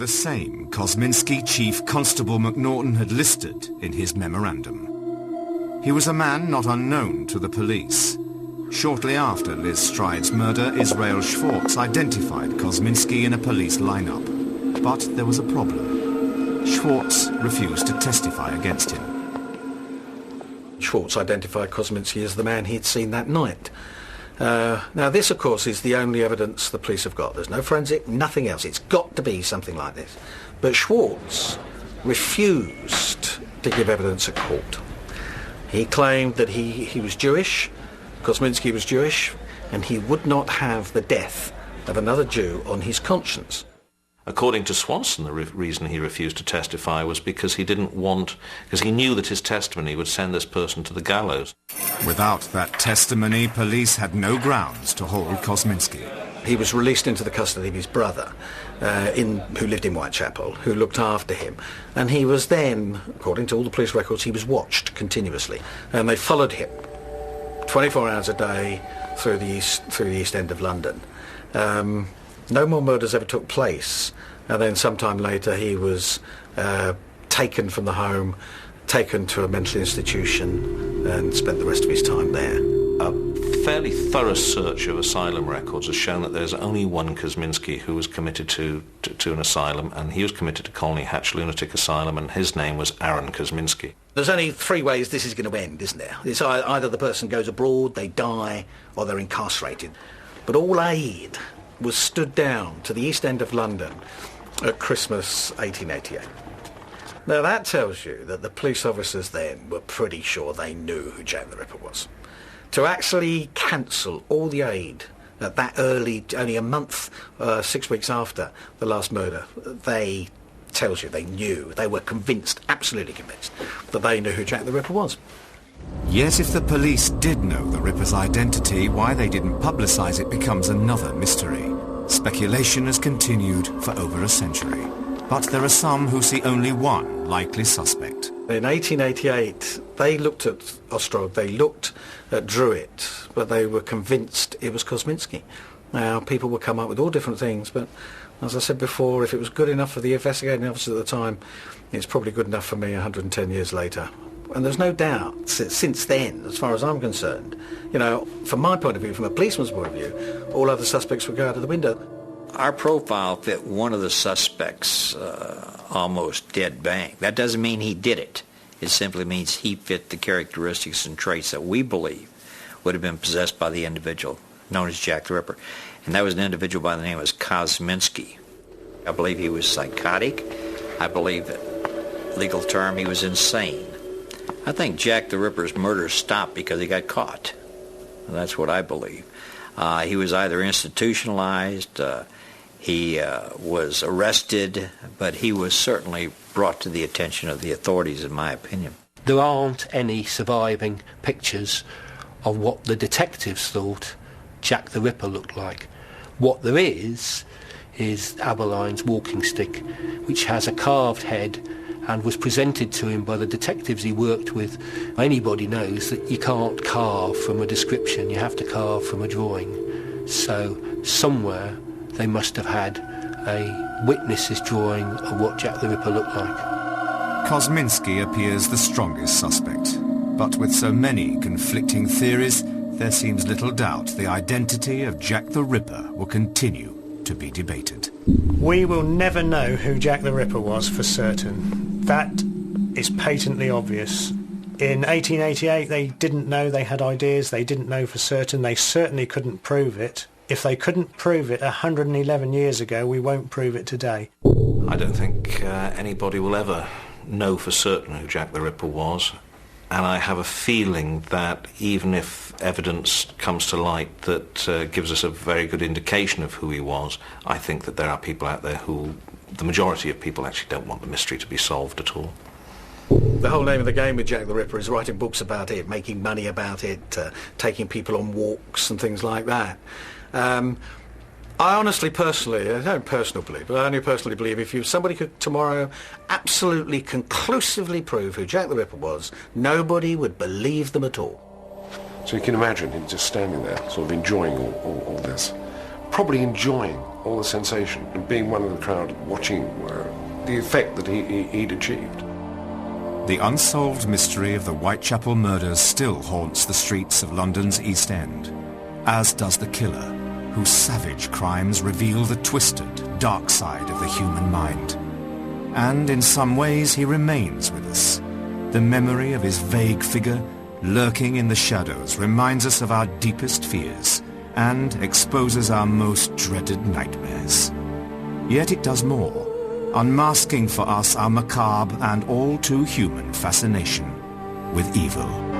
the same Kosminski Chief Constable McNaughton had listed in his memorandum. He was a man not unknown to the police. Shortly after Liz Stride's murder, Israel Schwartz identified Kosminski in a police lineup. But there was a problem. Schwartz refused to testify against him. Schwartz identified Kosminski as the man he'd seen that night. Now this, of course, is the only evidence the police have got. There's no forensic, nothing else. It's got to be something like this. But Schwartz refused to give evidence at court. He claimed that he was Jewish, Kosminski was Jewish, and he would not have the death of another Jew on his conscience. According to Swanson, the reason he refused to testify was because he knew that his testimony would send this person to the gallows. Without that testimony, police had no grounds to hold Kosminski. He was released into the custody of his brother, who lived in Whitechapel, who looked after him. And he was then, according to all the police records, he was watched continuously. And they followed him 24 hours a day through the East End of London. No more murders ever took place, and then sometime later he was taken from the home, taken to a mental institution, and spent the rest of his time there. A fairly thorough search of asylum records has shown that there's only one Kosminski who was committed to an asylum, and he was committed to Colney Hatch Lunatic Asylum, and his name was Aaron Kosminski. There's only three ways this is going to end, isn't there? It's either the person goes abroad, they die, or they're incarcerated. But all aid was stood down to the East End of London at Christmas 1888. Now that tells you that the police officers then were pretty sure they knew who Jack the Ripper was. To actually cancel all the aid at that early, only a month, 6 weeks after the last murder, tells you they knew, they were convinced, absolutely convinced, that they knew who Jack the Ripper was. Yet if the police did know the Ripper's identity, why they didn't publicise it becomes another mystery. Speculation has continued for over a century. But there are some who see only one likely suspect. In 1888, they looked at Ostrog, they looked at Druitt, but they were convinced it was Kosminski. Now, people would come up with all different things, but as I said before, if it was good enough for the investigating officers at the time, it's probably good enough for me 110 years later. And there's no doubt, since then, as far as I'm concerned, from my point of view, from a policeman's point of view, all other suspects would go out of the window. Our profile fit one of the suspects almost dead bang. That doesn't mean he did it. It simply means he fit the characteristics and traits that we believe would have been possessed by the individual known as Jack the Ripper. And that was an individual by the name of Kosminski. I believe he was psychotic. I believe that legal term, he was insane. I think Jack the Ripper's murder stopped because he got caught. That's what I believe. He was either institutionalized, he was arrested, but he was certainly brought to the attention of the authorities, in my opinion. There aren't any surviving pictures of what the detectives thought Jack the Ripper looked like. What there is Abeline's walking stick, which has a carved head and was presented to him by the detectives he worked with. Anybody knows that you can't carve from a description, you have to carve from a drawing. So somewhere they must have had a witness's drawing of what Jack the Ripper looked like. Kosminski appears the strongest suspect, but with so many conflicting theories, there seems little doubt the identity of Jack the Ripper will continue to be debated. We will never know who Jack the Ripper was for certain. That is patently obvious. In 1888 they didn't know, they had ideas, they didn't know for certain, they certainly couldn't prove it. If they couldn't prove it 111 years ago, we won't prove it today. I don't think anybody will ever know for certain who Jack the Ripper was, and I have a feeling that even if evidence comes to light that gives us a very good indication of who he was, I think that there are people out there who, the majority of people, actually don't want the mystery to be solved at all. The whole name of the game with Jack the Ripper is writing books about it, making money about it, taking people on walks and things like that. I honestly, personally, I don't personally believe, but I only personally believe if somebody could tomorrow absolutely conclusively prove who Jack the Ripper was, nobody would believe them at all. So you can imagine him just standing there, sort of enjoying all this. probably enjoying all the sensation and being one of the crowd watching the effect that he'd achieved. The unsolved mystery of the Whitechapel murders still haunts the streets of London's East End, as does the killer, whose savage crimes reveal the twisted, dark side of the human mind. And in some ways he remains with us. The memory of his vague figure, lurking in the shadows, reminds us of our deepest fears and exposes our most dreaded nightmares. Yet it does more, unmasking for us our macabre and all too human fascination with evil.